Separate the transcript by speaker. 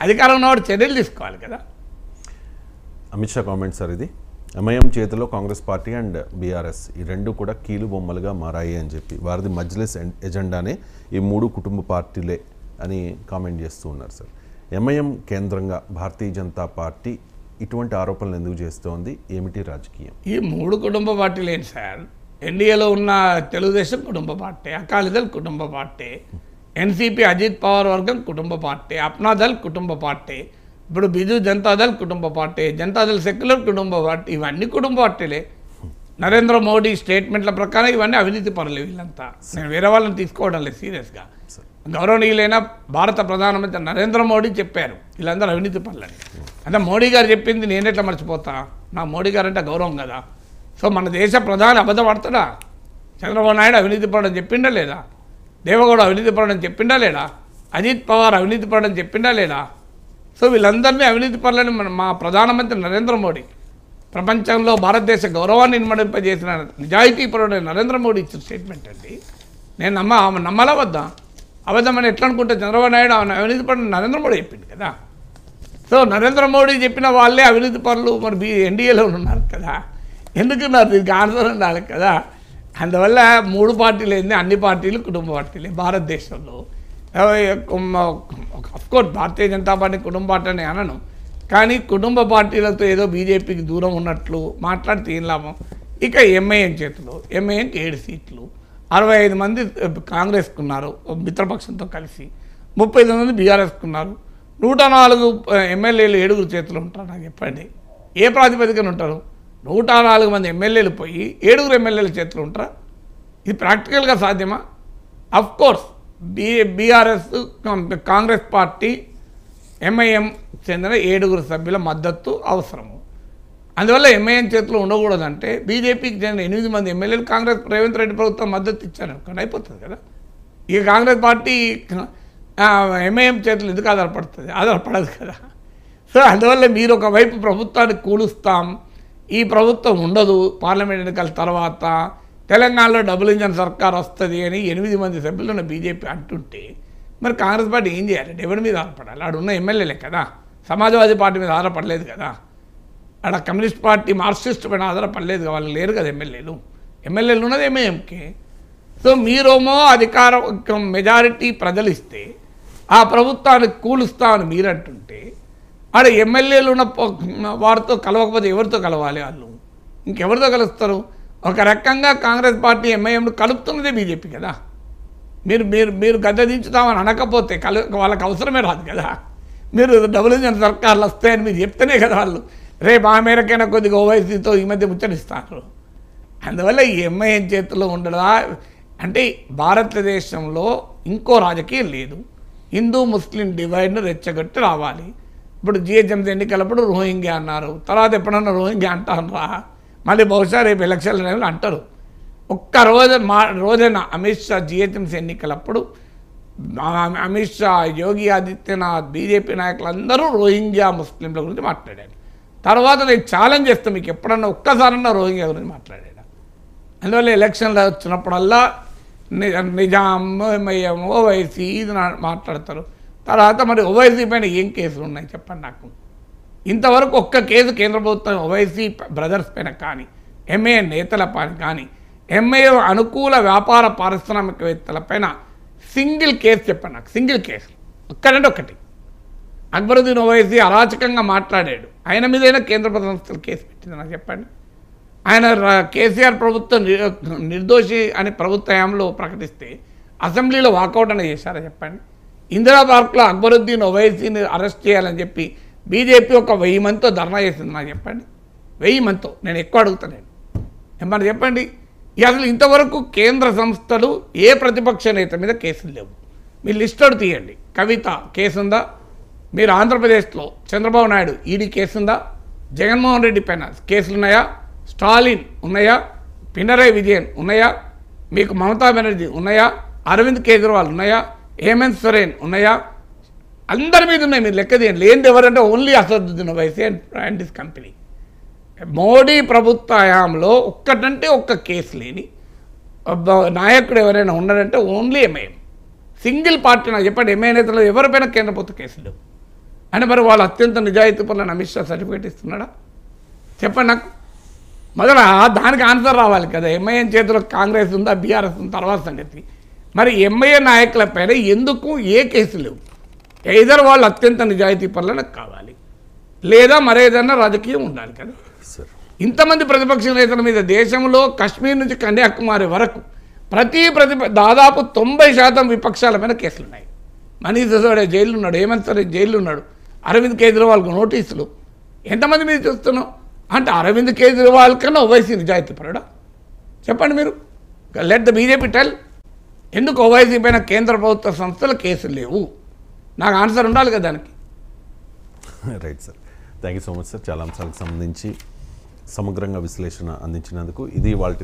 Speaker 1: అధికారం ఉన్నవాడు చర్యలు తీసుకోవాలి కదా.
Speaker 2: అమిత్ షా కామెంట్ సార్ ఇది. ఎంఐఎం చేతిలో కాంగ్రెస్ పార్టీ అండ్ బీఆర్ఎస్ ఈ రెండు కూడా కీలు బొమ్మలుగా మారాయి అని చెప్పి వారిది మజ్లిస్ ఎజెండానే ఈ మూడు కుటుంబ పార్టీలే అని కామెంట్ చేస్తూ ఉన్నారు సార్. ఎంఐఎం కేంద్రంగా భారతీయ జనతా పార్టీ ఇటువంటి ఆరోపణలు ఎందుకు చేస్తోంది, ఏమిటి రాజకీయం?
Speaker 1: ఈ మూడు కుటుంబ పార్టీలు ఏంటి సార్? ఎన్డీఏలో ఉన్న తెలుగుదేశం కుటుంబ పార్టీ, అకాలీదళ్ కుటుంబ పార్టీ, ఎన్సీపీ అజిత్ పవార్ వర్గం కుటుంబ పార్టీ, అప్నాదళ్ కుటుంబ పార్టీ, ఇప్పుడు బిజు జనతాదళ్ కుటుంబ పార్టీ, జనతాదళ్ సెక్యులర్ కుటుంబ పార్టీ, ఇవన్నీ కుటుంబ పార్టీలే. నరేంద్ర మోడీ స్టేట్మెంట్ల ప్రకారం ఇవన్నీ అవినీతి పరులు వీళ్ళంతా. నేను వేరే వాళ్ళని తీసుకోవడం లేదు సీరియస్గా. గౌరవనీయులైన భారత ప్రధానమంత్రి నరేంద్ర మోడీ చెప్పారు వీళ్ళందరూ అవినీతి పనులని. అంటే మోడీ గారు చెప్పింది నేను ఎట్లా మర్చిపోతా? నా మోడీ గారు అంటే గౌరవం కదా. సో మన దేశ ప్రధాని అబద్ధం ఆడతాడా? చంద్రబాబు నాయుడు అవినీతి పరుడు అని చెప్పిండా లేదా? దేవగౌడ అవినీతి పరుడు అని చెప్పిండా లేడా? అజిత్ పవార్ అవినీతి పరుడు అని చెప్పిండా లేడా? సో వీళ్ళందరినీ అవినీతి పరులని మా ప్రధానమంత్రి నరేంద్ర మోడీ, ప్రపంచంలో భారతదేశ గౌరవాన్ని ఇన్మడింపజేసిన నిజాయితీపరుడైన నరేంద్ర మోడీ ఇచ్చిన స్టేట్మెంట్ అండి. నేను నమ్మాలా వద్దా? అబద్ధమని ఎట్లా అనుకుంటే చంద్రబాబు నాయుడు అవినీతి పరుడు నరేంద్ర మోడీ చెప్పింది కదా. సో నరేంద్ర మోడీ చెప్పిన వాళ్ళే అవినీతి పరులు మరి ఎన్డీఏలో ఉన్నారు కదా. ఎందుకున్నారు? దీనికి ఆన్సర్ ఉండాలి కదా. అందువల్ల మూడు పార్టీలు ఏంది, అన్ని పార్టీలు కుటుంబ పార్టీలే భారతదేశంలో. అఫ్కోర్స్ భారతీయ జనతా పార్టీ కుటుంబ పార్టీ అని అనను, కానీ కుటుంబ పార్టీలతో ఏదో బీజేపీకి దూరం ఉన్నట్లు మాట్లాడితే ఏం లాభం? ఇక ఎంఐఎం చేతిలో ఎంఐఎంకి 7 సీట్లు, 65 మంది కాంగ్రెస్కు ఉన్నారు మిత్రపక్షంతో కలిసి, 39 మంది బీఆర్ఎస్కు ఉన్నారు, 104 ఎమ్మెల్యేలు 7 చేతిలో ఉంటారు. నాకు చెప్పండి, ఏ ప్రాతిపదికన ఉంటారు? 104 మంది ఎమ్మెల్యేలు పోయి 7 ఎమ్మెల్యేల చేతిలో ఉంటారా? ఇది ప్రాక్టికల్గా సాధ్యమా? Of course BRS, Congress party, MIM చెందిన 7 సభ్యుల మద్దతు అవసరము. అందువల్ల ఎంఐఎం చేతిలో ఉండకూడదంటే బీజేపీకి చెందిన 8 మంది ఎమ్మెల్యేలు కాంగ్రెస్ రేవంత్ రెడ్డి ప్రభుత్వం మద్దతు ఇచ్చారు అనుకోండి, అయిపోతుంది కదా. ఇక కాంగ్రెస్ పార్టీ ఎంఐఎం చేతులు ఎందుకు ఆధారపడుతుంది? ఆధారపడదు కదా. సో అందువల్ల మీరు ఒకవైపు ప్రభుత్వాన్ని కూలుస్తాం, ఈ ప్రభుత్వం ఉండదు పార్లమెంట్ ఎన్నికల తర్వాత, తెలంగాణలో డబుల్ ఇంజన్ సర్కార్ వస్తుంది అని 8 మంది సభ్యులు ఉన్న బీజేపీ అంటుంటే మరి కాంగ్రెస్ పార్టీ ఏం చేయాలి? ఎవరి మీద ఆధారపడాలి? ఆడ ఉన్న ఎమ్మెల్యేలే కదా. సమాజ్వాదీ పార్టీ మీద ఆధారపడలేదు కదా, ఆడ కమ్యూనిస్ట్ పార్టీ మార్క్సిస్ట్ పైన ఆధారపడలేదు కదా, వాళ్ళు లేరు కదా ఎమ్మెల్యేలు ఉన్నది ఎంఐఎంకే. సో మీరేమో అధికారం మెజారిటీ ప్రజలు ఇస్తే ఆ ప్రభుత్వాన్ని కూలుస్తామని మీరు అంటుంటే, ఆడ ఎమ్మెల్యేలు ఉన్న వారితో కలవకపోతే ఎవరితో కలవాలి? వాళ్ళు ఇంకెవరితో కలుస్తారు? ఒక రకంగా కాంగ్రెస్ పార్టీ ఎంఐఎంను కలుపుతున్నదే బీజేపీ కదా. మీరు మీరు మీరు గద్దె దించుతామని అనకపోతే వాళ్ళకి అవసరమే రాదు కదా. మీరు డబుల్ ఇంజన్ సర్కార్లు వస్తాయని మీరు చెప్తేనే కదా వాళ్ళు రేపు ఆ మేరకైనా కొద్దిగా ఓవైసీతో ఈ మధ్య ముచ్చటిస్తారు. అందువల్ల ఈ ఎంఐఎం చేతిలో ఉండదా అంటే భారతదేశంలో ఇంకో రాజకీయం లేదు. హిందూ ముస్లిం డివైడ్ను రెచ్చగొట్టి రావాలి. ఇప్పుడు జిహెచ్ఎంసీ ఎన్నికలప్పుడు రోహింగ్యా అన్నారు, తర్వాత ఎప్పుడన్నా రోహింగ్యా అంటారా? మళ్ళీ బహుశా రేపు ఎలక్షన్ల టైంలో అంటారు. ఒక్క రోజైనా అమిత్ షా జిహెచ్ఎంసీ ఎన్నికలప్పుడు అమిత్ షా, యోగి ఆదిత్యనాథ్, బీజేపీ నాయకులందరూ రోహింగ్యా ముస్లింల గురించి మాట్లాడారు. తర్వాత నేను ఛాలెంజ్ చేస్తాను, మీకు ఎప్పుడన్నా ఒక్కసారన్నా రోహింగ్యా గురించి మాట్లాడాడు. అందువల్ల ఎలక్షన్లు వచ్చినప్పుడల్లా నిజాం, ఎంఐఎం, ఓవైసీ ఇది మాట్లాడతారు. తర్వాత మరి ఓవైసీ పైన ఏం కేసులు ఉన్నాయి చెప్పండి నాకు. ఇంతవరకు ఒక్క కేసు కేంద్ర ప్రభుత్వం ఓవైసీ బ్రదర్స్ పైన కానీ, ఎంఐఎం నేతల పైన కానీ, ఎంఐఎం అనుకూల వ్యాపార పారిశ్రామికవేత్తల పైన సింగిల్ కేసు చెప్పండి నాకు. సింగిల్ కేసు ఒక్కడంటే ఒకటి. అక్బరుద్దీన్ ఓవైసీ అరాచకంగా మాట్లాడాడు, ఆయన మీదైనా కేంద్ర ప్రభుత్వం కేసు పెట్టింది నాకు చెప్పండి. ఆయన కేసీఆర్ ప్రభుత్వం నిర్దోషి అని ప్రభుత్వ హయాంలో ప్రకటిస్తే అసెంబ్లీలో వాకౌట్ అనేది చేశారా చెప్పండి. ఇందిరా పార్క్లో అక్బరుద్దీన్ ఓవైసీని అరెస్ట్ చేయాలని చెప్పి బీజేపీ ఒక 1000 మందితో ధర్నా చేసింది నాకు చెప్పండి. 1000 మందితో. నేను ఎక్కువ అడుగుతాను ఏమన్నా చెప్పండి. అసలు ఇంతవరకు కేంద్ర సంస్థలు ఏ ప్రతిపక్ష నేత మీద కేసులు లేవు. మీ లిస్ట్ అవుట్ తీయండి. కవిత కేసుందా? మీరు ఆంధ్రప్రదేశ్లో చంద్రబాబు నాయుడు ఈడీ కేసుందా? జగన్మోహన్ రెడ్డి పైన కేసులున్నాయా? స్టాలిన్ ఉన్నాయా? పినరయ్ విజయన్ ఉన్నాయా? మీకు మమతా బెనర్జీ ఉన్నాయా? అరవింద్ కేజ్రీవాల్ ఉన్నాయా? హేమంత్ సోరెన్ ఉన్నాయా? అందరి మీద ఉన్నాయి. మీరు లెక్క తీయండి. లేనిది ఎవరంటే only Asaduddin Owaisi and this company. Modi ప్రభుత్వ హయాంలో ఒక్కటంటే ఒక్క కేసు లేని నాయకుడు ఎవరైనా ఉన్నారంటే ఓన్లీ ఎంఐఎం. సింగిల్ పార్టీ నాకు చెప్పండి. ఎంఐఎం నేతలు ఎవరిపైన కేంద్ర ప్రభుత్వ కేసులు లేవు. అంటే మరి వాళ్ళు అత్యంత నిజాయితీ పనులను అమిత్ షా సర్టిఫికేట్ ఇస్తున్నాడా? చెప్పండి నాకు. మొదట దానికి ఆన్సర్ రావాలి కదా. ఎంఐఎం చేతిలో కాంగ్రెస్ ఉందా, బీఆర్ఎస్ ఉందా తర్వాత సంగతి. మరి ఎంఐఏ నాయకుల పైన ఎందుకు ఏ కేసు లేవు? ఏదైనా వాళ్ళు అత్యంత నిజాయితీ పనులను కావాలి, లేదా మరేదన్నా రాజకీయం ఉండాలి కదా. ఇంతమంది ప్రతిపక్ష నేతల మీద దేశంలో కశ్మీర్ నుంచి కన్యాకుమారి వరకు దాదాపు 90% విపక్షాల మీద కేసులు ఉన్నాయి. మనీష్ సిసోడియా జైలు ఉన్నాడు, హేమంత్ సోరెన్ జైలు ఉన్నాడు, అరవింద్ కేజ్రీవాల్కు నోటీసులు. ఎంతమంది మీద చూస్తున్నాం అంటే అరవింద్ కేజ్రీవాల్ కన్నా ఓవైసీ నిజాయితీ పడడా? చెప్పండి మీరు. Let the BJP tell. ఎందుకు ఓవైసీ పైన కేంద్ర ప్రభుత్వ సంస్థలు కేసులు లేవు? నాకు ఆన్సర్ ఉండాలి కదా దానికి.
Speaker 2: Right sir, thank you so much sir. చాలా అంశాలకు సంబంధించి సమగ్రంగా విశ్లేషణ అందించినందుకు. ఇది వాళ్ళ